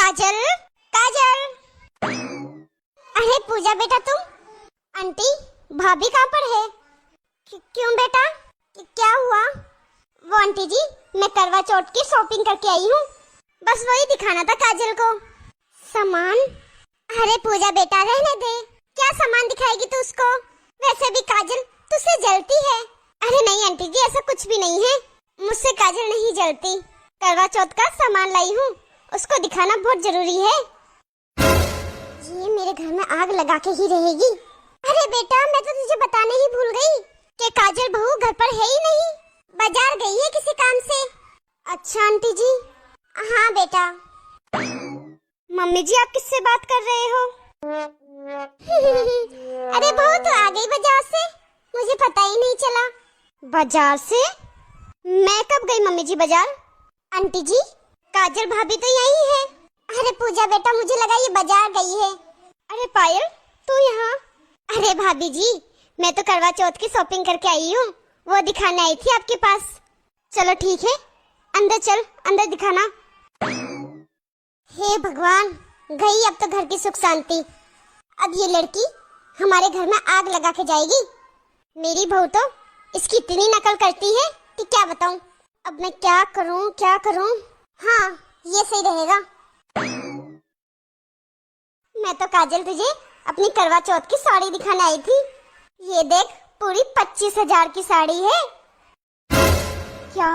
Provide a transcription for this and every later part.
काजल, काजल। अरे पूजा बेटा तुम? आंटी भाभी कहाँ पर है? क्यों बेटा, क्या हुआ? वो आंटी जी, मैं करवा चौथ की शॉपिंग करके आई हूँ, बस वही दिखाना था काजल को। सामान? अरे पूजा बेटा रहने दे, क्या सामान दिखाएगी तू उसको? वैसे भी काजल तुझसे जलती है। अरे नहीं आंटी जी, ऐसा कुछ भी नहीं है, मुझसे काजल नहीं जलती। करवा चौथ का सामान लाई हूँ, उसको दिखाना बहुत जरूरी है। ये मेरे घर में आग लगा के ही रहेगी। अरे बेटा मैं तो तुझे बताने ही भूल गई कि काजल बहू घर पर है ही नहीं, बाजार गई है किसी काम से। अच्छा आंटी जी। हाँ बेटा। मम्मी जी आप किससे बात कर रहे हो? अरे बहू तो आ गई बाजार से, मुझे पता ही नहीं चला। बाजार से? मैं कब गई मम्मी जी बाजार? आंटी जी काजल भाभी तो यही है। अरे पूजा बेटा मुझे लगा ये बाजार गई है। अरे पायल तू यहाँ? अरे भाभी जी मैं तो करवा चौथ की शॉपिंग करके आई हूँ, वो दिखाने आई थी आपके पास। चलो ठीक है अंदर चल, अंदर दिखाना। हे भगवान, गई अब तो घर की सुख शांति। अब ये लड़की हमारे घर में आग लगा के जाएगी। मेरी बहू तो इसकी इतनी नकल करती है कि क्या बताऊं। अब मैं क्या करूं क्या करूं? हाँ ये सही रहेगा। मैं तो काजल तुझे अपनी करवा चौथ की साड़ी दिखाने आई थी। ये देख पूरी 25,000 की साड़ी है। क्या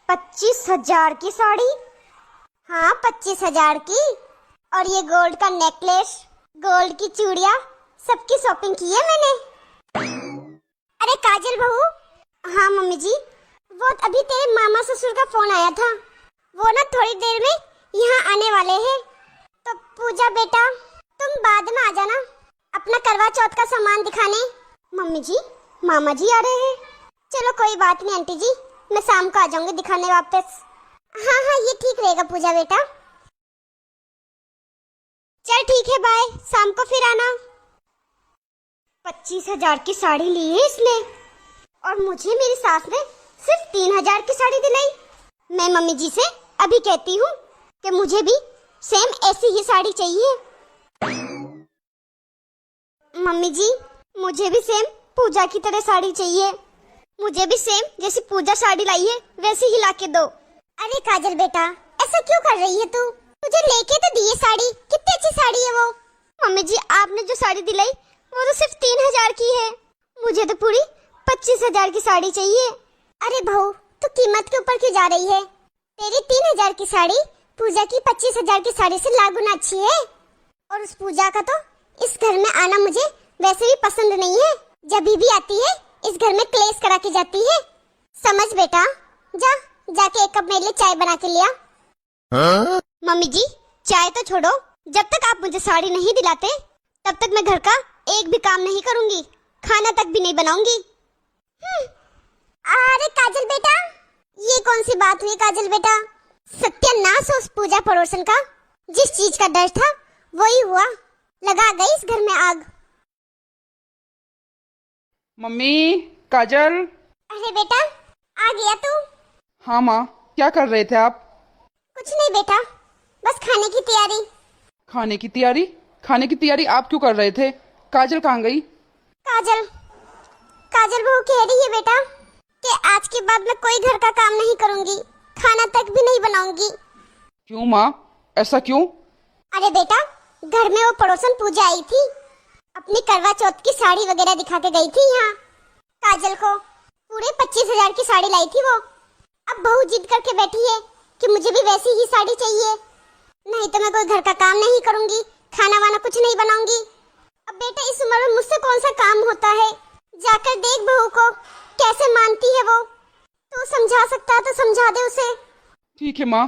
25,000 की साड़ी? हाँ 25,000 की। और ये गोल्ड का नेकलेस, गोल्ड की चूड़ियां, सबकी शॉपिंग की है मैंने। अरे काजल बहू। हाँ मम्मी जी, वो अभी तेरे मामा ससुर का फोन आया था, वो ना थोड़ी देर में यहाँ आने वाले हैं। तो पूजा बेटा तुम बाद में आ जाना अपना करवा चौथ का सामान दिखाने। मम्मी जी मामा जी आ रहे हैं। चलो कोई बात नहीं आंटी जी, मैं शाम को आ जाऊंगी दिखाने वापस। हाँ हाँ ये ठीक रहेगा पूजा बेटा। चल ठीक है बाय, शाम को फिर आना। 25,000 की साड़ी ली है इसने, और मुझे मेरी सास ने सिर्फ 3,000 की साड़ी दिलाई। मैं मम्मी जी से अभी कहती हूँ कि मुझे भी सेम ऐसी ही साड़ी चाहिए। मम्मी जी मुझे भी सेम पूजा की तरह साड़ी चाहिए, मुझे भी सेम जैसी पूजा साड़ी लाई है वैसी ही लाके दो। अरे काजल बेटा ऐसा क्यों कर रही है तू? तुझे लेके तो दी है साड़ी, कितनी अच्छी साड़ी है वो। मम्मी जी आपने जो साड़ी दिलाई वो तो सिर्फ 3,000 की है, मुझे तो पूरी 25,000 की साड़ी चाहिए। अरे बहू तू कीमत के ऊपर क्यों जा रही है? तेरी 3,000 की साड़ी पूजा की 25,000 की साड़ी से लाख गुना अच्छी है। और उस पूजा का तो इस घर में आना मुझे वैसे भी पसंद नहीं है, जब भी आती है इस घर में क्लेश करा के जाती है। समझ बेटा, जा जाके एक कप मेरे लिए चाय बना के लिया। हाँ? मम्मी जी चाय तो छोड़ो, जब तक आप मुझे साड़ी नहीं दिलाते तब तक मैं घर का एक भी काम नहीं करूंगी, खाना तक भी नहीं बनाऊंगी। अरे काजल बेटा ये कौन सी बात हुई काजल बेटा? सत्यानाश हो उस पूजा पड़ोसन का, जिस चीज का डर था वही हुआ, लगा गई इस घर में आग। मम्मी काजल। अरे बेटा आ गया तू? हाँ माँ, क्या कर रहे थे आप? कुछ नहीं बेटा, बस खाने की तैयारी। खाने की तैयारी? खाने की तैयारी आप क्यों कर रहे थे? काजल कहाँ गई? काजल काजल बहू कह रही है बेटा कि आज के बाद मैं कोई घर का काम नहीं करूंगी, खाना तक भी नहीं बनाऊंगी। क्यों माँ, ऐसा क्यों? अरे बेटा घर में वो पड़ोसन पूजा आई थी, अपनी करवा चौथ की साड़ी वगैरह दिखा के गई थी यहाँ काजल को। पूरे 25,000 की साड़ी लाई थी वो। अब बहू जिद करके बैठी है कि मुझे भी वैसी ही साड़ी चाहिए, नहीं तो मैं कोई घर का काम नहीं करूंगी, खाना वाना कुछ नहीं बनाऊंगी। अब बेटा इस उम्र में मुझसे कौन सा काम होता है? जाकर देख बहू को कैसे मानती है वो, तू समझा सकता है तो समझा दे उसे। ठीक है माँ,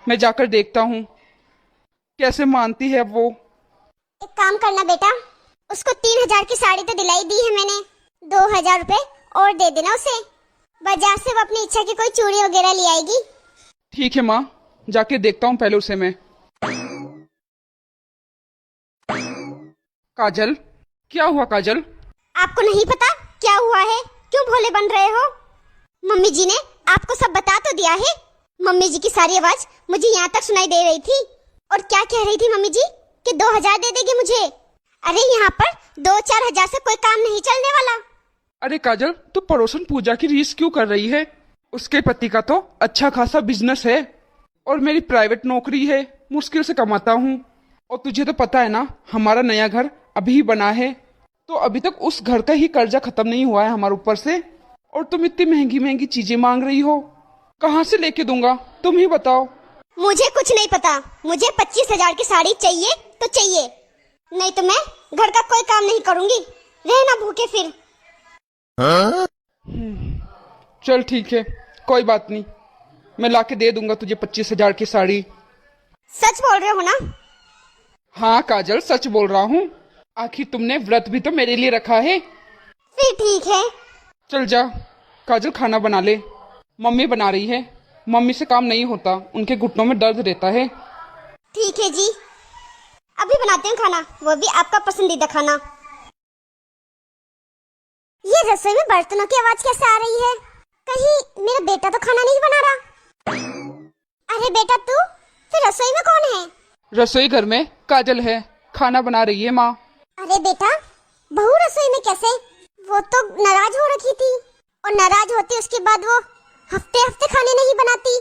मैं जाकर देखता हूँ कैसे मानती है वो। एक काम करना बेटा, उसको 3,000 की साड़ी तो दिलाई दी है मैंने, 2,000 रुपए और दे देना उसे, बाजार से वो अपनी इच्छा की कोई चूड़ी वगैरह ले आएगी। ठीक है माँ, जाके देखता हूँ पहले उसे मैं। काजल क्या हुआ काजल? आपको नहीं पता क्या हुआ है? क्यों भोले बन रहे हो? मम्मी जी ने आपको सब बता तो दिया है। मम्मी जी की सारी आवाज मुझे यहाँ तक सुनाई दे रही थी। और क्या कह रही थी मम्मी जी कि 2000 दे देगी मुझे? अरे यहाँ पर 2-4 हजार से कोई काम नहीं चलने वाला। अरे काजल, तू पड़ोसन पूजा की रीस क्यों कर रही है? उसके पति का तो अच्छा खासा बिजनेस है और मेरी प्राइवेट नौकरी है, मुश्किल से कमाता हूँ। और तुझे तो पता है ना, हमारा नया घर अभी ही बना है, तो अभी तक उस घर का ही कर्जा खत्म नहीं हुआ है हमारे ऊपर से। और तुम इतनी महंगी महंगी चीजें मांग रही हो, कहाँ से लेके दूंगा, तुम ही बताओ। मुझे कुछ नहीं पता, मुझे 25,000 की साड़ी चाहिए तो चाहिए, नहीं तो मैं घर का कोई काम नहीं करूंगी। रहना भूखे फिर। चल ठीक है, कोई बात नहीं, मैं लाके दे दूंगा तुझे 25,000 की साड़ी। सच बोल रहे हो ना? हाँ काजल, सच बोल रहा हूँ। आखिर तुमने व्रत भी तो मेरे लिए रखा है। फिर ठीक है। चल जा काजल, खाना बना ले, मम्मी बना रही है। मम्मी से काम नहीं होता, उनके घुटनों में दर्द रहता है। ठीक है जी, अभी बनाते हैं खाना, वो भी आपका पसंदीदा खाना। ये रसोई में बर्तनों की आवाज कैसे आ रही है? कहीं मेरा बेटा तो खाना नहीं बना रहा? अरे बेटा, तू फिर रसोई में कौन है? रसोई घर में काजल है, खाना बना रही है माँ। अरे बेटा, बहू रसोई में कैसे? वो तो नाराज हो रखी थी, और नाराज होती उसके बाद वो हफ्ते हफ्ते खाने नहीं बनाती।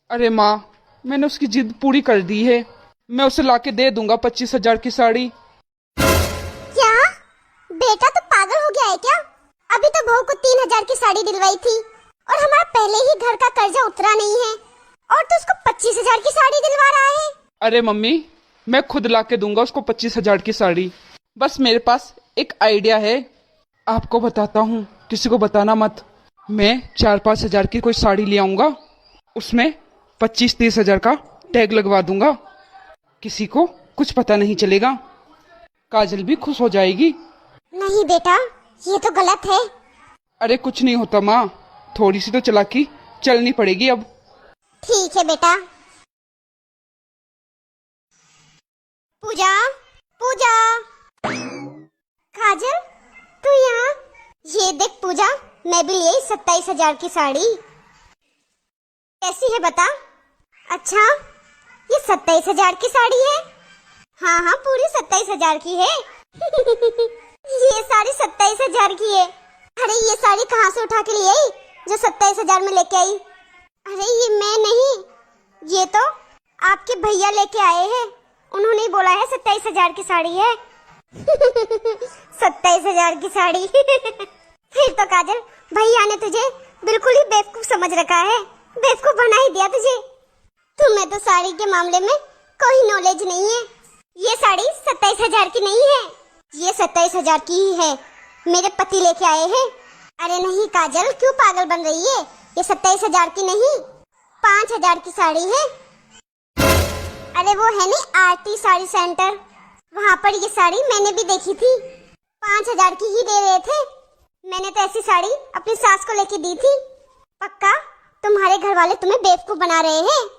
अरे माँ, मैंने उसकी जिद पूरी कर दी है, मैं उसे लाके दे दूंगा 25,000 की साड़ी। क्या बेटा, तो पागल हो गया है क्या? अभी तो बहू को 3,000 की साड़ी दिलवाई थी, और हमारा पहले ही घर का कर्जा उतरा नहीं है, और तो उसको 25,000 की साड़ी दिलवा रहा है। अरे मम्मी, मैं खुद लाके दूंगा उसको 25,000 की साड़ी। बस मेरे पास एक आइडिया है, आपको बताता हूँ, किसी को बताना मत। मैं 4-5 हजार की कोई साड़ी ले आऊंगा, उसमें 25-30 हजार का टैग लगवा दूंगा, किसी को कुछ पता नहीं चलेगा, काजल भी खुश हो जाएगी। नहीं बेटा, ये तो गलत है। अरे कुछ नहीं होता माँ, थोड़ी सी तो चालाकी चलनी पड़ेगी अब। ठीक है बेटा। पूजा, पूजा, काजल, तू यहाँ? ये देख पूजा, मैं भी ले आई 27,000 की साड़ी। कैसी है बता? अच्छा, ये 27,000 की साड़ी है? हाँ हाँ, पूरी 27,000 की है। ये साड़ी 27,000 की है। अरे ये साड़ी कहाँ से उठा के ले आई जो 27,000 में लेके आई? अरे ये मैं नहीं, ये तो आपके भैया लेके आए हैं, उन्होंने ही बोला है 27,000 की साड़ी है। 27,000 की साड़ी। फिर तो काजल, भैया ने तुझे बिल्कुल ही बेवकूफ समझ रखा है, बेवकूफ बना ही दिया तुझे। तुम्हें तो साड़ी के मामले में कोई नॉलेज नहीं है। ये साड़ी 27,000 की नहीं है, ये 27,000 की ही है, मेरे पति लेके आए हैं। अरे नहीं काजल, क्यों पागल बन रही है? ये 27,000 की नहीं, 5,000 की साड़ी है। अरे वो है नहीं आरती साड़ी सेंटर, वहाँ पर ये साड़ी मैंने भी देखी थी, 5,000 की ही दे रहे थे। मैंने तो ऐसी साड़ी अपनी सास को लेके दी थी। पक्का तुम्हारे घर वाले तुम्हें बेवकूफ बना रहे हैं?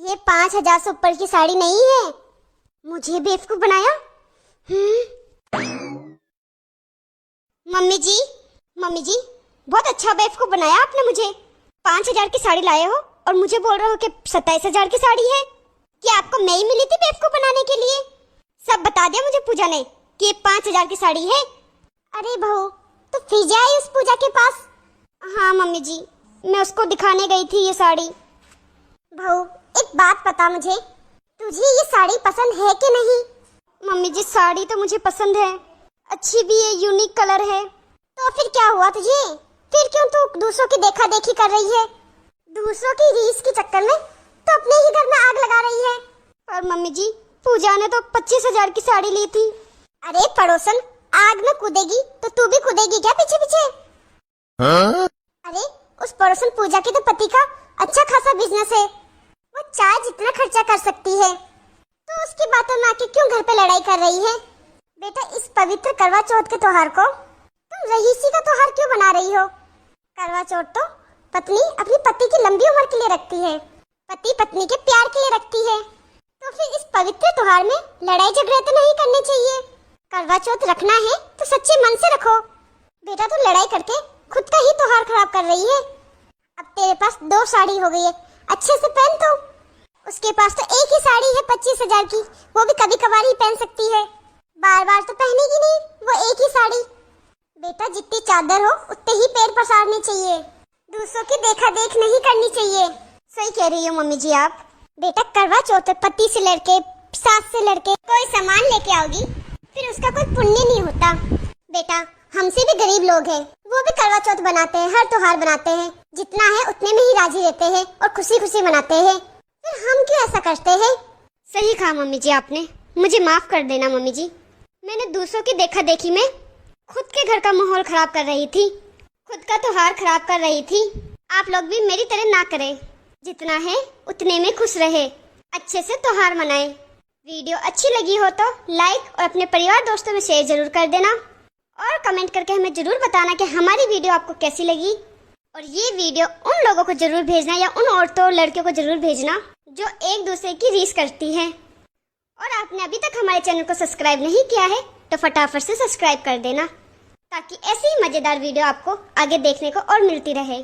ये 5,000 से ऊपर की साड़ी नहीं है। मुझे बेवकूफ बनाया? मम्मी जी, मम्मी जी, बहुत अच्छा बेवकूफ बनाया आपने मुझे। 5,000 की साड़ी लाए हो और मुझे बोल रहे हो कि 27,000 की साड़ी है। क्या आपको मैं ही मिली थी बेवकूफ बनाने के लिए? सब बता दिया मुझे पूजा ने कि 5,000 की साड़ी है। अरे बहू, तो फिर जाए उस पूजा के पास। हाँ मम्मी जी, मैं उसको दिखाने गई थी ये साड़ी। बहू, एक बात बता मुझे, तुझे ये साड़ी पसंद है कि नहीं? मम्मी जी, साड़ी तो मुझे पसंद है, अच्छी भी है, यूनिक कलर है। तो फिर क्या हुआ तुझे? फिर क्यों तू दूसरों की देखा देखी कर रही है? दूसरों की रीस के चक्कर में तो अपने ही घर में आग लगा रही है। पर मम्मी जी, पूजा ने तो 25,000 की साड़ी ली थी। अरे पड़ोसन, आग में कूदेगी तो तू भी कूदेगी क्या पीछे पीछे? अरे उस पड़ोसन पूजा के तो पति का अच्छा खासा बिजनेस है, वो चाहे जितना खर्चा कर सकती है, तो उसकी बातों में आके क्यों घर पे लड़ाई कर रही है? बेटा, इस पवित्र करवा चौथ के त्योहार को तुम रईसी का त्योहार क्यों बना रही हो? करवा चौथ तो पत्नी अपनी पति की लंबी उम्र के लिए रखती है, पति पत्नी के प्यार के लिए रखती है। तो फिर इस पवित्र त्योहार में लड़ाई झगड़े तो नहीं करने चाहिए। करवा चौथ रखना है तो सच्चे मन से रखो। बेटा, तू लड़ाई करके खुद का ही त्योहार खराब कर रही है। अब तेरे पास 2 साड़ी हो गई है, अच्छे से पहन तो। उसके पास तो एक ही साड़ी है 25,000 की, वो भी कभी कभार ही पहन सकती है, बार बार तो पहनेगी नहीं वो एक ही साड़ी। बेटा जितनी चादर हो उतने ही पैर पसारने चाहिए, दूसरों की देखा देख नहीं करनी चाहिए। सही कह रही हो मम्मी जी आप। बेटा करवा चौथ पति से लड़के सास से लड़के कोई सामान लेके आओगी, फिर उसका कोई पुण्य नहीं होता। बेटा हमसे भी गरीब लोग हैं, वो भी करवा चौथ बनाते हैं, हर त्योहार बनाते हैं, जितना है उतने में ही राजी रहते हैं और खुशी खुशी मनाते हैं, फिर हम क्यों ऐसा करते हैं? सही कहा मम्मी जी आपने, मुझे माफ कर देना मम्मी जी। मैंने दूसरों की देखा देखी में खुद के घर का माहौल खराब कर रही थी, खुद का त्योहार खराब कर रही थी। आप लोग भी मेरी तरह ना करें, जितना है उतने में खुश रहे, अच्छे से त्योहार मनाएं। वीडियो अच्छी लगी हो तो लाइक और अपने परिवार दोस्तों में शेयर जरूर कर देना और कमेंट करके हमें जरूर बताना कि हमारी वीडियो आपको कैसी लगी। और ये वीडियो उन लोगों को जरूर भेजना या उन औरतों और लड़कियों को जरूर भेजना जो एक दूसरे की रीस करती हैं। और आपने अभी तक हमारे चैनल को सब्सक्राइब नहीं किया है तो फटाफट से सब्सक्राइब कर देना, ताकि ऐसी ही मजेदार वीडियो आपको आगे देखने को और मिलती रहे।